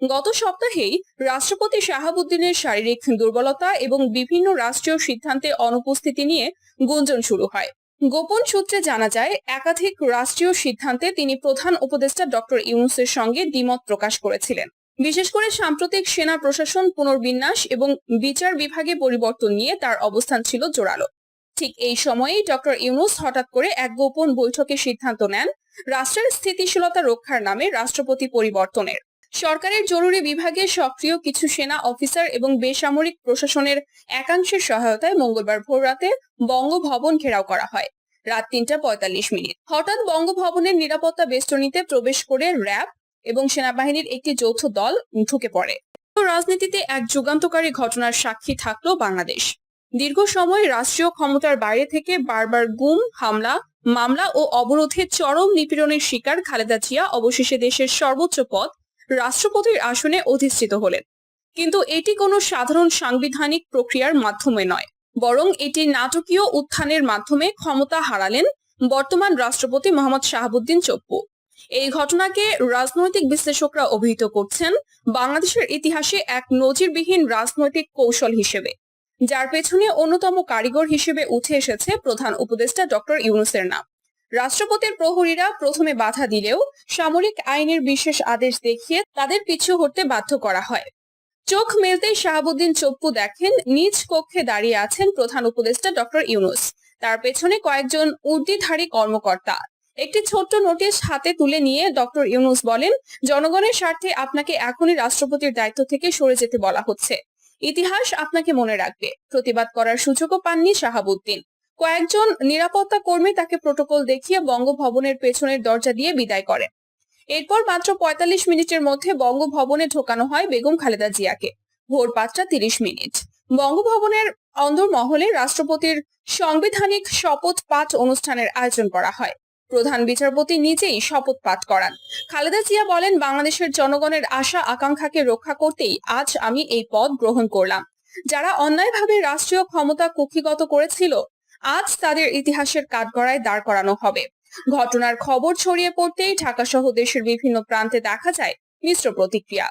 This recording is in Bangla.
গত সপ্তাহেই রাষ্ট্রপতি শাহাবুদ্দিনের শারীরিক দুর্বলতা এবং বিভিন্ন রাষ্ট্রীয় সিদ্ধান্তে অনুপস্থিতি নিয়ে গুঞ্জন শুরু হয়। গোপন সূত্রে জানা যায়, একাধিক রাষ্ট্রীয় সিদ্ধান্তে তিনি প্রধান উপদেষ্টা ডক্টর ইউনূসের সঙ্গে দ্বিমত প্রকাশ করেছিলেন। বিশেষ করে সাম্প্রতিক সেনা প্রশাসন পুনর্বিন্যাস এবং বিচার বিভাগে পরিবর্তন নিয়ে তার অবস্থান ছিল জোরালো। ঠিক এই সময়েই ডক্টর ইউনূস হঠাৎ করে এক গোপন বৈঠকে সিদ্ধান্ত নেন রাষ্ট্রের স্থিতিশীলতা রক্ষার নামে রাষ্ট্রপতি পরিবর্তনের। সরকারের জরুরি বিভাগে সক্রিয় কিছু সেনা অফিসার এবং বেসামরিক প্রশাসনের একাংশের সহায়তায় মঙ্গলবার ভোররাতে বঙ্গভবন ঘেরাও করা হয়। রাত ৩:৪৫। হঠাৎ বঙ্গভবনের নিরাপত্তা বেষ্টনীতে প্রবেশ করে র্যাব এবং সেনাবাহিনীর একটি যৌথ দল ঢুকে পড়ে। রাজনীতিতে এক যুগান্তকারী ঘটনার সাক্ষী থাকলো বাংলাদেশ। দীর্ঘ সময় রাষ্ট্রীয় ক্ষমতার বাইরে থেকে বারবার গুম, হামলা, মামলা ও অবরোধে চরম নিপীড়নের শিকার খালেদা জিয়া অবশেষে দেশের সর্বোচ্চ পদ রাষ্ট্রপতির আসনে অধিষ্ঠিত হলেন। কিন্তু এটি কোনো সাধারণ সাংবিধানিক প্রক্রিয়ার মাধ্যমে নয়, বরং এটি নাটকীয় উত্থানের মাধ্যমে ক্ষমতা হারালেন বর্তমান রাষ্ট্রপতি মোহাম্মদ শাহাবুদ্দিন চপ্পু। এই ঘটনাকে রাজনৈতিক বিশ্লেষকরা অভিহিত করছেন বাংলাদেশের ইতিহাসে এক নজিরবিহীন রাজনৈতিক কৌশল হিসেবে, যার পেছনে অন্যতম কারিগর হিসেবে উঠে এসেছে প্রধান উপদেষ্টা ডক্টর ইউনূসের নাম। রাষ্ট্রপতির প্রহরীরা প্রথমে বাধা দিলেও সামরিক আইনের বিশেষ আদেশ দেখিয়ে তাদের পিছু হটতে বাধ্য করা হয়। চোখ মেলতেই শাহাবুদ্দিন চপ্পু দেখেন নিজ কক্ষে দাঁড়িয়ে আছেন প্রধান উপদেষ্টা ডক্টর ইউনূস, তার পেছনে কয়েকজন উর্দিধারী কর্মকর্তা। একটি ছোট্ট নোটিশ হাতে তুলে নিয়ে ডক্টর ইউনূস বলেন, জনগণের স্বার্থে আপনাকে এখনই রাষ্ট্রপতির দায়িত্ব থেকে সরে যেতে বলা হচ্ছে। ইতিহাস আপনাকে মনে রাখবে। প্রতিবাদ করার সুযোগও পাননি শাহাবুদ্দিন। কয়েকজন নিরাপত্তা কর্মী তাকে প্রটোকল দেখিয়ে বঙ্গভবনের পেছনের দরজা দিয়ে বিদায় করেন। এরপর মাত্র ৪৫ মিনিটের মধ্যে বঙ্গভবনে ঢোকানো হয় বেগম খালেদা জিয়াকে। ভোর ৫:৩০। বঙ্গভবনের অন্দরমহলে রাষ্ট্রপতির সাংবিধানিক শপথ পাঠ অনুষ্ঠানের আয়োজন করা হয়। প্রধান বিচারপতি নিজেই শপথ পাঠ করান। খালেদা জিয়া বলেন, বাংলাদেশের জনগণের আশা আকাঙ্ক্ষাকে রক্ষা করতেই আজ আমি এই পদ গ্রহণ করলাম। যারা অন্যায়ভাবে রাষ্ট্রীয় ক্ষমতা কুক্ষিগত করেছিল, আজ তাদের ইতিহাসের কাঠগড়ায় দাঁড় করানো হবে। ঘটনার খবর ছড়িয়ে পড়তেই ঢাকা সহ দেশের বিভিন্ন প্রান্তে দেখা যায় মিশ্র প্রতিক্রিয়া।